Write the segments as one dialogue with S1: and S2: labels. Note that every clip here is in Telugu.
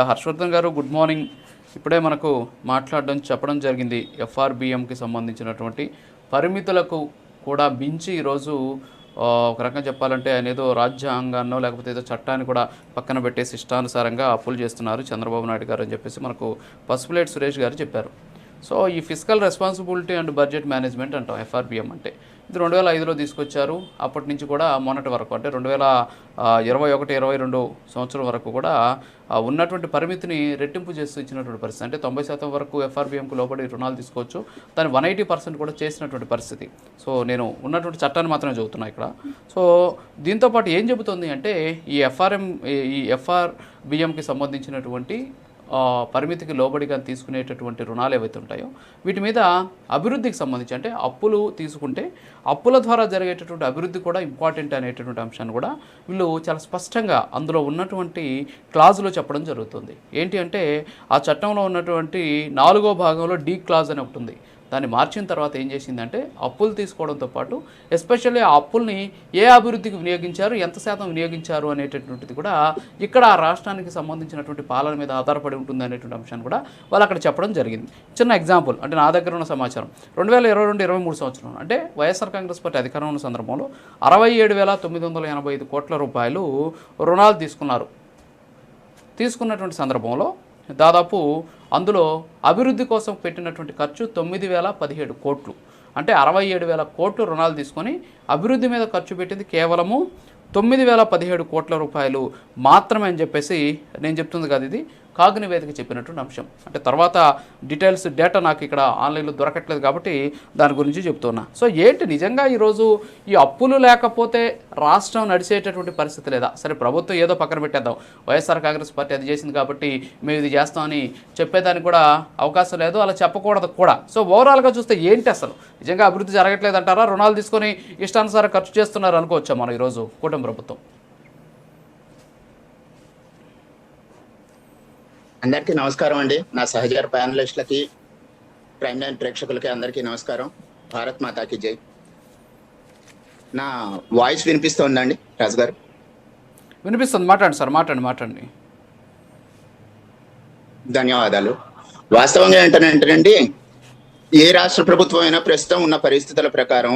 S1: హర్షవర్ధన్ గారు గుడ్ మార్నింగ్. ఇప్పుడే మనకు చెప్పడం జరిగింది. ఎఫ్ఆర్బిఎంకి సంబంధించినటువంటి పరిమితులకు కూడా మించి ఈరోజు ఒక రకంగా చెప్పాలంటే ఆయన ఏదో రాజ్యాంగాన్నో లేకపోతే ఏదో చట్టాన్ని కూడా పక్కన పెట్టేసి ఇష్టానుసారంగా అప్పులు చేస్తున్నారు చంద్రబాబు నాయుడు గారు అని చెప్పేసి మనకు పసుపులేటి సురేష్ గారు చెప్పారు. సో ఈ physical responsibility and budget management అంటాం ఎఫ్ఆర్బిఎం అంటే. ఇది 2005లో తీసుకొచ్చారు. అప్పటి నుంచి కూడా మొన్నటి వరకు అంటే 2021-22 సంవత్సరం వరకు కూడా ఉన్నటువంటి పరిమితిని రెట్టింపు చేస్తూ ఇచ్చినటువంటి పరిస్థితి. అంటే 90% వరకు ఎఫ్ఆర్బిఎంకు లోబడి రుణాలు తీసుకోవచ్చు. దాన్ని 180% కూడా చేసినటువంటి పరిస్థితి. సో నేను ఉన్నటువంటి చట్టాన్ని మాత్రమే చెబుతున్నా ఇక్కడ. సో దీంతోపాటు ఏం చెబుతుంది అంటే ఈ ఎఫ్ఆర్బిఎంకి సంబంధించినటువంటి పరిమితికి లోబడిగా తీసుకునేటటువంటి రుణాలు ఏవైతే ఉంటాయో వీటి మీద అభివృద్ధికి సంబంధించి అంటే అప్పులు తీసుకుంటే అప్పుల ద్వారా జరిగేటటువంటి అభివృద్ధి కూడా ఇంపార్టెంట్ అనేటటువంటి అంశాన్ని కూడా వీళ్ళు చాలా స్పష్టంగా అందులో ఉన్నటువంటి క్లాజులో చెప్పడం జరుగుతుంది. ఏంటి అంటే ఆ చట్టంలో ఉన్నటువంటి 4వ భాగంలో డి క్లాజ్ అని ఒకటి ఉంది. దాన్ని మార్చిన తర్వాత ఏం చేసిందంటే అప్పులు తీసుకోవడంతో పాటు ఎస్పెషల్లీ ఆ అప్పుల్ని ఏ అభివృద్ధికి వినియోగించారు, ఎంత శాతం వినియోగించారు అనేటటువంటిది కూడా ఇక్కడ ఆ రాష్ట్రానికి సంబంధించినటువంటి పాలన మీద ఆధారపడి ఉంటుంది అనేటువంటి అంశాన్ని కూడా వాళ్ళు అక్కడ చెప్పడం జరిగింది. చిన్న ఎగ్జాంపుల్ అంటే నా దగ్గర ఉన్న సమాచారం 2022-23 సంవత్సరం అంటే వైఎస్ఆర్ కాంగ్రెస్ పార్టీ అధికారంలో ఉన్న సందర్భంలో 67,985 కోట్ల రూపాయలు రుణాలు తీసుకున్నటువంటి సందర్భంలో దాదాపు అందులో అభివృద్ధి కోసం పెట్టినటువంటి ఖర్చు 9,017 కోట్లు. అంటే 67,000 కోట్లు రుణాలు తీసుకొని అభివృద్ధి మీద ఖర్చు పెట్టింది కేవలము 9,017 కోట్ల రూపాయలు మాత్రమే అని చెప్పేసి నేను చెప్తుంది కదా. ఇది కాగ్ నివేదిక చెప్పినటువంటి అంశం. అంటే తర్వాత డీటెయిల్స్ డేటా నాకు ఇక్కడ ఆన్లైన్లో దొరకట్లేదు కాబట్టి దాని గురించి చెప్తున్నా. సో ఏంటి నిజంగా ఈరోజు ఈ అప్పులు లేకపోతే రాష్ట్రం నడిచేటటువంటి పరిస్థితి లేదా? సరే ప్రభుత్వం ఏదో పక్కన పెట్టేద్దాం, వైఎస్ఆర్ కాంగ్రెస్ పార్టీ అది చేసింది కాబట్టి మేము ఇది చేస్తామని చెప్పేదానికి కూడా అవకాశం లేదు, అలా చెప్పకూడదు కూడా. సో ఓవరాల్గా చూస్తే ఏంటి అసలు నిజంగా అభివృద్ధి జరగట్లేదు అంటారా? రుణాలు తీసుకొని ఇష్టానుసారం ఖర్చు చేస్తున్నారు అనుకోవచ్చా మనం ఈరోజు కూటమి ప్రభుత్వం?
S2: అందరికీ నమస్కారం అండి. నా సహచర ప్యానలిస్టులకి, ప్రైమ్ లైన్ ప్రేక్షకులకి అందరికీ నమస్కారం. భారత్ మాతాకి జై. నా వాయిస్ వినిపిస్తోందండి రాజు గారు?
S1: వినిపిస్తుంది, మాట్లాడండి సార్, మాట్లాడండి.
S2: ధన్యవాదాలు. వాస్తవంగా ఏంటంటేనండి, ఏ రాష్ట్ర ప్రభుత్వం అయినా ప్రస్తుతం ఉన్న పరిస్థితుల ప్రకారం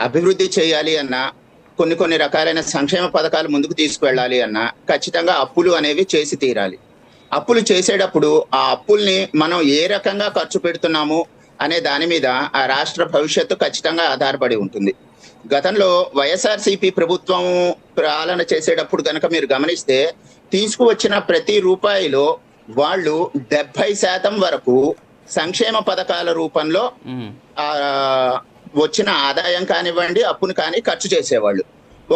S2: అభివృద్ధి చేయాలి అన్నా, కొన్ని రకాలైన సంక్షేమ పథకాలు ముందుకు తీసుకువెళ్ళాలి అన్నా ఖచ్చితంగా అప్పులు అనేవి చేసి తీరాలి. అప్పులు చేసేటప్పుడు ఆ అప్పుల్ని మనం ఏ రకంగా ఖర్చు పెడుతున్నాము అనే దాని మీద ఆ రాష్ట్ర భవిష్యత్తు ఖచ్చితంగా ఆధారపడి ఉంటుంది. గతంలో వైఎస్ఆర్సీపీ ప్రభుత్వం పాలన చేసేటప్పుడు కనుక మీరు గమనిస్తే తీసుకువచ్చిన ప్రతి రూపాయిలో వాళ్ళు 70% వరకు సంక్షేమ పథకాల రూపంలో వచ్చిన ఆదాయం కానివ్వండి, అప్పును కానీ ఖర్చు చేసేవాళ్ళు.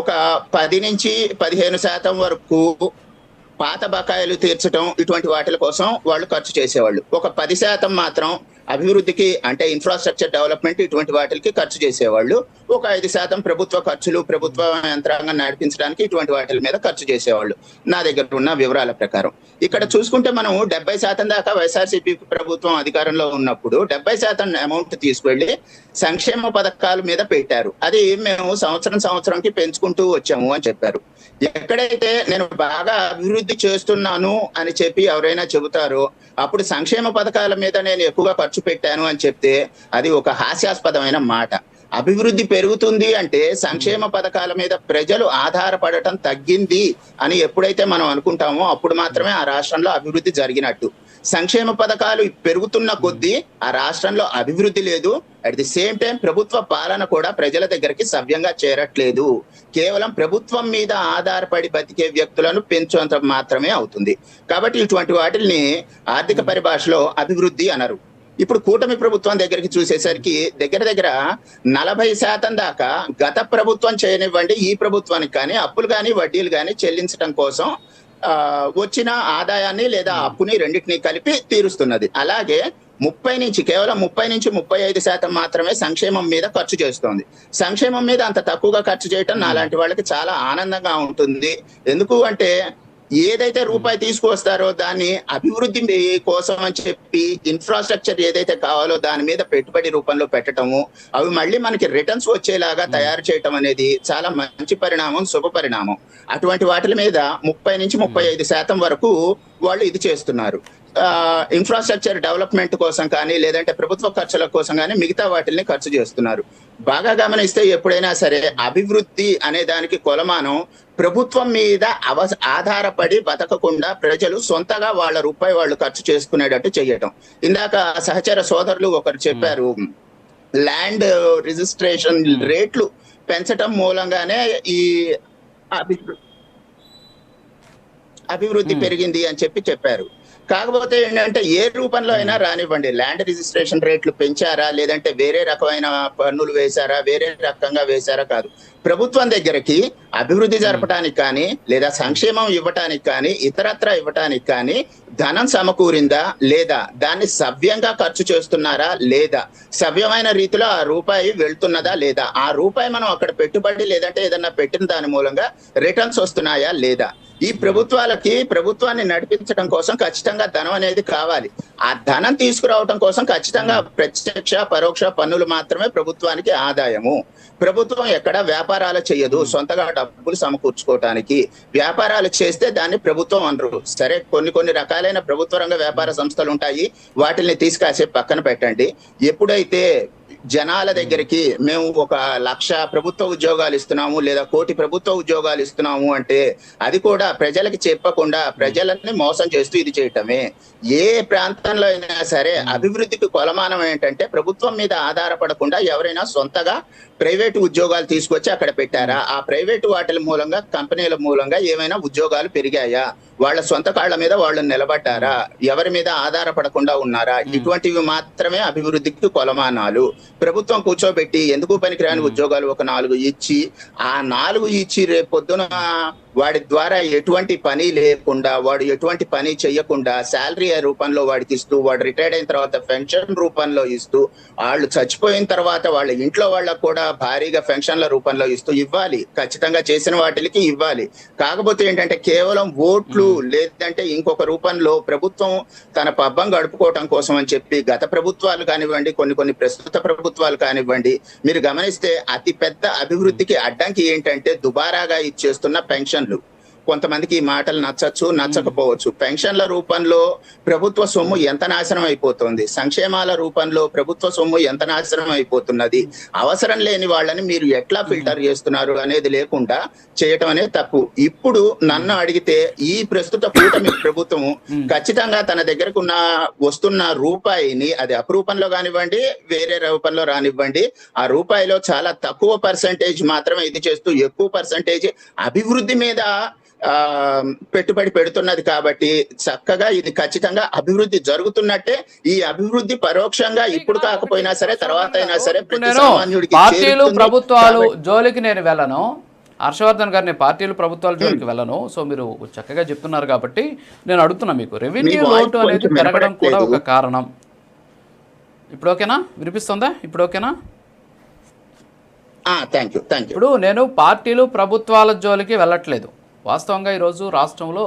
S2: ఒక 10-15% వరకు పాత బకాయిలు తీర్చడం, ఇటువంటి వాటి కోసం వాళ్ళు ఖర్చు చేసేవాళ్ళు. ఒక 10% మాత్రం అభివృద్ధికి అంటే ఇన్ఫ్రాస్ట్రక్చర్ డెవలప్మెంట్ ఇటువంటి వాటికి ఖర్చు చేసేవాళ్ళు. ఒక 5% ప్రభుత్వ ఖర్చులు, ప్రభుత్వ యంత్రాంగం నడిపించడానికి ఇటువంటి వాటి మీద ఖర్చు చేసేవాళ్ళు నా దగ్గర ఉన్న వివరాల ప్రకారం. ఇక్కడ చూసుకుంటే మనం 70% దాకా వైఎస్ఆర్సీపీ ప్రభుత్వం అధికారంలో ఉన్నప్పుడు 70% అమౌంట్ తీసుకువెళ్ళి సంక్షేమ పథకాల మీద పెట్టారు. అది మేము సంవత్సరంకి పెంచుకుంటూ వచ్చాము అని చెప్పారు. ఎక్కడైతే నేను బాగా అభివృద్ధి చేస్తున్నాను అని చెప్పి ఎవరైనా చెబుతారో అప్పుడు సంక్షేమ పథకాల మీద నేను ఎక్కువగా ఖర్చు పెట్టాను అని చెప్తే అది ఒక హాస్యాస్పదమైన మాట. అభివృద్ధి పెరుగుతుంది అంటే సంక్షేమ పథకాల మీద ప్రజలు ఆధారపడటం తగ్గింది అని ఎప్పుడైతే మనం అనుకుంటామో అప్పుడు మాత్రమే ఆ రాష్ట్రంలో అభివృద్ధి జరిగినట్టు. సంక్షేమ పథకాలు పెరుగుతున్న కొద్దీ ఆ రాష్ట్రంలో అభివృద్ధి లేదు. అట్ ది సేమ్ టైం ప్రభుత్వ పాలన కూడా ప్రజల దగ్గరికి సవ్యంగా చేరట్లేదు. కేవలం ప్రభుత్వం మీద ఆధారపడి బతికే వ్యక్తులను పెంచేంత మాత్రమే అవుతుంది. కాబట్టి ఇటువంటి వాటిని ఆర్థిక పరిభాషలో అభివృద్ధి అనరు. ఇప్పుడు కూటమి ప్రభుత్వం దగ్గరికి చూసేసరికి దగ్గర 40% దాకా గత ప్రభుత్వం చేయనివ్వండి, ఈ ప్రభుత్వానికి కానీ అప్పులు కానీ వడ్డీలు కానీ చెల్లించడం కోసం వచ్చిన ఆదాయాన్ని లేదా అప్పుని రెండింటినీ కలిపి తీరుస్తున్నది. అలాగే కేవలం 30-35% మాత్రమే సంక్షేమం మీద ఖర్చు చేస్తోంది. సంక్షేమం మీద అంత తక్కువగా ఖర్చు చేయటం నాలాంటి వాళ్ళకి చాలా ఆనందంగా ఉంటుంది. ఎందుకు అంటే ఏదైతే రూపాయి తీసుకువస్తారో దాన్ని అభివృద్ధి కోసం అని చెప్పి ఇన్ఫ్రాస్ట్రక్చర్ ఏదైతే కావాలో దాని మీద పెట్టుబడి రూపంలో పెట్టడము, అవి మళ్ళీ మనకి రిటర్న్స్ వచ్చేలాగా తయారు చేయటం అనేది చాలా మంచి పరిణామం, శుభ పరిణామం. అటువంటి వాటి మీద 30 నుంచి 35% వరకు వాళ్ళు ఇది చేస్తున్నారు. ఇన్ఫ్రాస్ట్రక్చర్ డెవలప్మెంట్ కోసం కానీ లేదంటే ప్రభుత్వ ఖర్చుల కోసం కానీ మిగతా వాటిని ఖర్చు చేస్తున్నారు. బాగా గమనిస్తే ఎప్పుడైనా సరే అభివృద్ధి అనే దానికి కొలమానం ప్రభుత్వం మీద ఆధారపడి బతకకుండా ప్రజలు సొంతగా వాళ్ళ రూపాయి వాళ్ళు ఖర్చు చేసుకునేటట్టు చేయటం. ఇందాక సహచర సోదరులు ఒకరు చెప్పారు, ల్యాండ్ రిజిస్ట్రేషన్ రేట్లు పెంచటం మూలంగానే ఈ అభివృద్ధి పెరిగింది అని చెప్పారు. కాకపోతే ఏంటంటే ఏ రూపంలో అయినా రానివ్వండి, ల్యాండ్ రిజిస్ట్రేషన్ రేట్లు పెంచారా లేదంటే వేరే రకమైన పన్నులు వేశారా, వేరే రకంగా వేశారా కాదు, ప్రభుత్వం దగ్గరికి అభివృద్ధి జరపడానికి కానీ లేదా సంక్షేమం ఇవ్వటానికి కానీ ఇతరత్ర ఇవ్వటానికి కానీ ధనం సమకూరిందా లేదా, దాన్ని సవ్యంగా ఖర్చు చేస్తున్నారా లేదా, సవ్యమైన రీతిలో ఆ రూపాయి వెళ్తున్నదా లేదా, ఆ రూపాయి మనం అక్కడ పెట్టుబడి లేదంటే ఏదన్నా పెట్టిన దాని మూలంగా రిటర్న్స్ వస్తున్నాయా లేదా. ఈ ప్రభుత్వాన్ని నడిపించడం కోసం ఖచ్చితంగా ధనం అనేది కావాలి. ఆ ధనం తీసుకురావడం కోసం ఖచ్చితంగా ప్రత్యక్ష పరోక్ష పన్నులు మాత్రమే ప్రభుత్వానికి ఆదాయము. ప్రభుత్వం ఎక్కడ వ్యాపారాలు చేయదు సొంతగా డబ్బులు సమకూర్చుకోవటానికి. వ్యాపారాలు చేస్తే దాన్ని ప్రభుత్వం అనరు. సరే, కొన్ని రకాలైన ప్రభుత్వ రంగ వ్యాపార సంస్థలు ఉంటాయి, వాటిని తీసుకాసే పక్కన పెట్టండి. ఎప్పుడైతే జనాల దగ్గరికి మేము 1,00,000 ప్రభుత్వ ఉద్యోగాలు ఇస్తున్నాము లేదా 1,00,000 ప్రభుత్వ ఉద్యోగాలు ఇస్తున్నాము అంటే అది కూడా ప్రజలకి చెప్పకుండా ప్రజలని మోసం చేస్తూ ఇది చేయటమే. ఏ ప్రాంతంలో అయినా సరే అభివృద్ధికి కొలమానం ఏంటంటే ప్రభుత్వం మీద ఆధారపడకుండా ఎవరైనా సొంతగా ప్రైవేటు ఉద్యోగాలు తీసుకొచ్చి అక్కడ పెట్టారా, ఆ ప్రైవేటు వాటిల మూలంగా కంపెనీల మూలంగా ఏమైనా ఉద్యోగాలు పెరిగాయా, వాళ్ళ సొంత కాళ్ల మీద వాళ్ళు నిలబడ్డారా, ఎవరి మీద ఆధారపడకుండా ఉన్నారా, ఇటువంటివి మాత్రమే అభివృద్ధికి కొలమానాలు. ప్రభుత్వం కూర్చోబెట్టి ఎందుకు పనికిరాని ఉద్యోగాలు 4 ఇచ్చి ఆ 4 ఇచ్చి రేపు పొద్దున వాడి ద్వారా ఎటువంటి పని లేకుండా, వాడు ఎటువంటి పని చెయ్యకుండా శాలరీ రూపంలో వాడికి ఇస్తూ, వాడు రిటైర్డ్ అయిన తర్వాత పెన్షన్ రూపంలో ఇస్తూ, వాళ్ళు చచ్చిపోయిన తర్వాత వాళ్ళ ఇంట్లో వాళ్ళకు కూడా భారీగా పెన్షన్ల రూపంలో ఇస్తూ ఇవ్వాలి. ఖచ్చితంగా చేసిన వాటికి ఇవ్వాలి. కాకపోతే ఏంటంటే కేవలం ఓట్లు లేదంటే ఇంకొక రూపంలో ప్రభుత్వం తన పబ్బం గడుపుకోవటం కోసం అని చెప్పి గత ప్రభుత్వాలు కానివ్వండి, కొన్ని ప్రస్తుత ప్రభుత్వాలు కానివ్వండి, మీరు గమనిస్తే అతి పెద్ద అభివృద్ధికి అడ్డంకి ఏంటంటే దుబారాగా ఇచ్చేస్తున్న పెన్షన్. కొంతమందికి ఈ మాటలు నచ్చచ్చు, నచ్చకపోవచ్చు. పెన్షన్ల రూపంలో ప్రభుత్వ సొమ్ము ఎంత నాశనం అయిపోతుంది, సంక్షేమాల రూపంలో ప్రభుత్వ సొమ్ము ఎంత నాశనం అయిపోతున్నది, అవసరం లేని వాళ్ళని మీరు ఎట్లా ఫిల్టర్ చేస్తున్నారు అనేది లేకుండా చేయటం అనేది తప్పు. ఇప్పుడు నన్ను అడిగితే ఈ ప్రస్తుత కూటమి ప్రభుత్వము ఖచ్చితంగా తన దగ్గరకు వస్తున్న రూపాయిని, అది అప్రూపంలో కానివ్వండి వేరే రూపంలో రానివ్వండి, ఆ రూపాయిలో చాలా తక్కువ పర్సంటేజ్ మాత్రమే ఇది చేస్తూ ఎక్కువ పర్సంటేజ్ అభివృద్ధి మీద పెట్టుబడి పెడుతున్నది. కాబట్టి చక్కగా ఇది ఖచ్చితంగా అభివృద్ధి జరుగుతున్నట్టే. ఈ అభివృద్ధి పరోక్షంగా ఇప్పుడు కాకపోయినా సరే తర్వాత అయినా సరే
S1: పార్టీలు ప్రభుత్వాలు జోలికి నేను వెళ్ళను, హర్షవర్ధన్ గారిని పార్టీలు ప్రభుత్వాల జోలికి వెళ్ళను. సో మీరు చక్కగా చెప్తున్నారు కాబట్టి నేను అడుగుతున్నా, మీకు రెవెన్యూ లోటు అనేది పెరగడం కూడా ఒక కారణం. ఇప్పుడు ఓకేనా, వినిపిస్తుందా? ఇప్పుడు ఓకేనా?
S2: Thank you.
S1: ఇప్పుడు నేను పార్టీలు ప్రభుత్వాల జోలికి వెళ్ళట్లేదు. వాస్తవంగా ఈరోజు రాష్ట్రంలో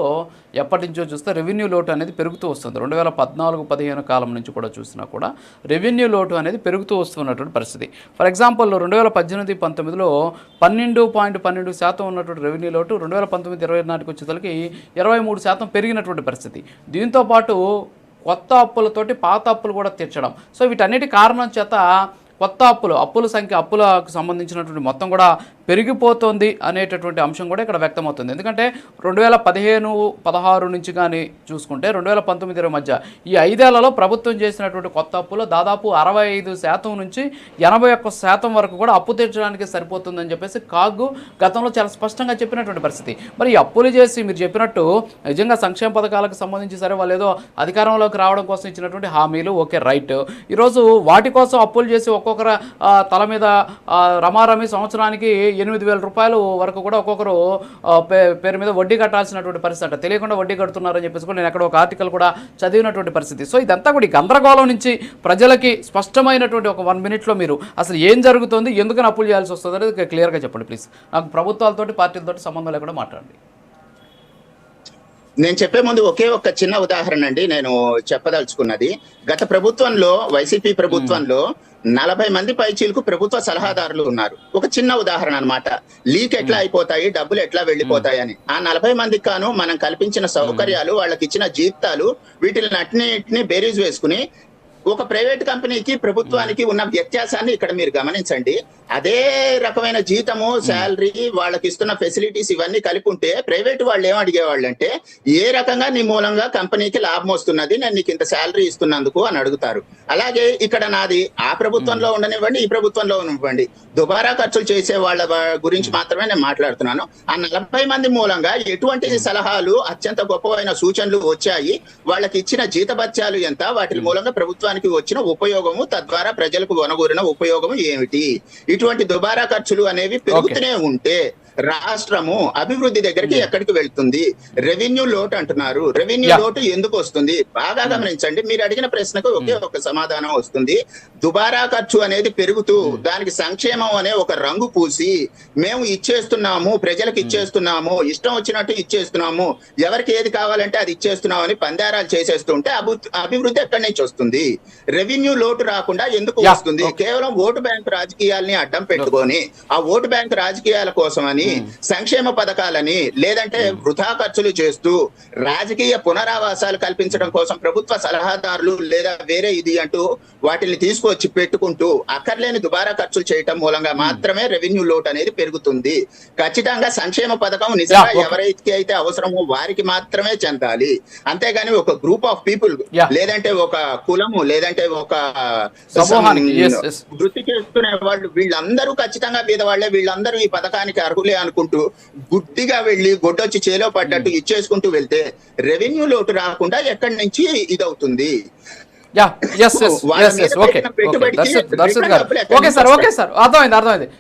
S1: ఎప్పటి నుంచో చూస్తే రెవెన్యూ లోటు అనేది పెరుగుతూ వస్తుంది. 2014-15 కాలం నుంచి కూడా చూసినా కూడా రెవెన్యూ లోటు అనేది పెరుగుతూ వస్తున్నటువంటి పరిస్థితి. ఫర్ ఎగ్జాంపుల్ 2018-19లో 12.12% ఉన్నటువంటి రెవెన్యూ లోటు 2019-20 నాటికి వచ్చేసరికి 23% పెరిగినటువంటి పరిస్థితి. దీంతోపాటు కొత్త అప్పులతోటి పాత అప్పులు కూడా తీర్చడం. సో వీటన్నిటి కారణం చేత కొత్త అప్పుల సంఖ్య, అప్పులకు సంబంధించినటువంటి మొత్తం కూడా పెరిగిపోతుంది అనేటటువంటి అంశం కూడా ఇక్కడ వ్యక్తమవుతుంది. ఎందుకంటే 2015-16 నుంచి కానీ చూసుకుంటే 2019-20 మధ్య ఈ 5 ఏళ్లలో ప్రభుత్వం చేసినటువంటి కొత్త అప్పులు దాదాపు 65% నుంచి 81% వరకు కూడా అప్పు తీర్చడానికి సరిపోతుందని చెప్పేసి కాగు గతంలో చాలా స్పష్టంగా చెప్పినటువంటి పరిస్థితి. మరి ఈ అప్పులు చేసి మీరు చెప్పినట్టు నిజంగా సంక్షేమ పథకాలకు సంబంధించి సరే వాళ్ళు ఏదో అధికారంలోకి రావడం కోసం ఇచ్చినటువంటి హామీలు ఓకే రైట్, ఈరోజు వాటి కోసం అప్పులు చేసి ఒక్కొక్కరు తల మీద రమారమి సంవత్సరానికి 8,000 రూపాయలు వరకు కూడా ఒక్కొక్కరు పేరు మీద వడ్డీ కట్టాల్సినటువంటి పరిస్థితి అంట. తెలియకుండా వడ్డీ కడుతున్నారని చెప్పేసి కూడా నేను ఎక్కడ ఒక ఆర్టికల్ కూడా చదివినటువంటి పరిస్థితి. సో ఇదంతా కూడా ఈ గందరగోళం నుంచి ప్రజలకి స్పష్టమైనటువంటి ఒక 1 మినిట్లో మీరు అసలు ఏం జరుగుతుంది, ఎందుకని అప్పులు చేయాల్సి వస్తుంది అనేది క్లియర్గా చెప్పండి ప్లీజ్. నాకు ప్రభుత్వాలతోటి పార్టీలతోటి సంబంధం లేకుండా మాట్లాడండి.
S2: నేను చెప్పే ముందు ఒకే ఒక్క చిన్న ఉదాహరణ అండి నేను చెప్పదలుచుకున్నది. గత ప్రభుత్వంలో, వైసీపీ ప్రభుత్వంలో 40 మంది పైచీలకు ప్రభుత్వ సలహాదారులు ఉన్నారు. ఒక చిన్న ఉదాహరణ అన్నమాట. లీక్ ఎట్లా అయిపోతాయి, డబ్బులు ఎట్లా వెళ్ళిపోతాయి అని. ఆ 40 మందికి కాను మనం కల్పించిన సౌకర్యాలు, వాళ్ళకి ఇచ్చిన జీతాలు, వీటిని అన్నిటిని బేరీజ్ వేసుకుని ఒక ప్రైవేట్ కంపెనీకి ప్రభుత్వానికి ఉన్న వ్యత్యాసాన్ని ఇక్కడ మీరు గమనించండి. అదే రకమైన జీతము, శాలరీ, వాళ్ళకి ఇస్తున్న ఫెసిలిటీస్ ఇవన్నీ కలిపి ఉంటే ప్రైవేట్ వాళ్ళు ఏం అడిగేవాళ్ళు అంటే, ఏ రకంగా నీ మూలంగా కంపెనీకి లాభం వస్తున్నది, నేను నీకు ఇంత శాలరీ ఇస్తున్నందుకు అని అడుగుతారు. అలాగే ఇక్కడ నాది ఆ ప్రభుత్వంలో ఉండనివ్వండి, ఈ ప్రభుత్వంలో ఉండనివ్వండి, దుబారా ఖర్చులు చేసే వాళ్ళ గురించి మాత్రమే నేను మాట్లాడుతున్నాను. ఆ 40 మంది మూలంగా ఎటువంటి సలహాలు, అత్యంత గొప్పమైన సూచనలు వచ్చాయి, వాళ్ళకి ఇచ్చిన జీతభత్యాలు ఎంత, వాటి మూలంగా ప్రభుత్వానికి వచ్చిన ఉపయోగము, తద్వారా ప్రజలకు వనగూరిన ఉపయోగము ఏమిటి? ఇటువంటి దుబారా ఖర్చులు అనేవి పెరుగుతూనే ఉంటే రాష్ట్రము అభివృద్ధి దగ్గరికి ఎక్కడికి వెళ్తుంది? రెవెన్యూ లోటు అంటున్నారు. రెవెన్యూ లోటు ఎందుకు వస్తుంది? బాగా గమనించండి. మీరు అడిగిన ప్రశ్నకు ఒకే ఒక సమాధానం వస్తుంది. దుబారా ఖర్చు అనేది పెరుగుతూ దానికి సంక్షేమం అనే ఒక రంగు పూసి, మేము ఇచ్చేస్తున్నాము, ప్రజలకు ఇచ్చేస్తున్నాము, ఇష్టం వచ్చినట్టు ఇచ్చేస్తున్నాము, ఎవరికి ఏది కావాలంటే అది ఇచ్చేస్తున్నాము అని పందారాలు చేసేస్తుంటే అభివృద్ధి ఎక్కడి నుంచి వస్తుంది? రెవెన్యూ లోటు రాకుండా ఎందుకు వస్తుంది? కేవలం ఓటు బ్యాంక్ రాజకీయాల్ని అడ్డం పెట్టుకొని, ఆ ఓటు బ్యాంక్ రాజకీయాల కోసమని, సంక్షేమ పథకాలని, లేదంటే వృధా ఖర్చులు చేస్తూ రాజకీయ పునరావాసాలు కల్పించడం కోసం ప్రభుత్వ సలహాదారులు లేదా వేరే ఇది అంటూ వాటిని తీసుకొచ్చి పెట్టుకుంటూ అక్కర్లేని దుబారా ఖర్చులు చేయటం మూలంగా మాత్రమే రెవెన్యూ లోటు అనేది పెరుగుతుంది. ఖచ్చితంగా సంక్షేమ పథకం నిజంగా ఎవరైతే అయితే అవసరమో వారికి మాత్రమే చెందాలి. అంతేగాని ఒక గ్రూప్ ఆఫ్ పీపుల్, లేదంటే ఒక కులము, లేదంటే ఒక వృత్తి చేసుకునే వాళ్ళు, వీళ్ళందరూ ఖచ్చితంగా బీదవాళ్లే, వీళ్ళందరూ ఈ పథకానికి అర్హులే అనుకుంటూ గుడ్డిగా వెళ్లి గొడ్డొచ్చి చేలో పడ్డట్టు ఇచ్చేసుకుంటూ వెళ్తే రెవెన్యూ లోటు రాకుండా ఎక్కడి నుంచి ఇదవుతుంది?
S1: ఓకే సార్, అర్థమైంది.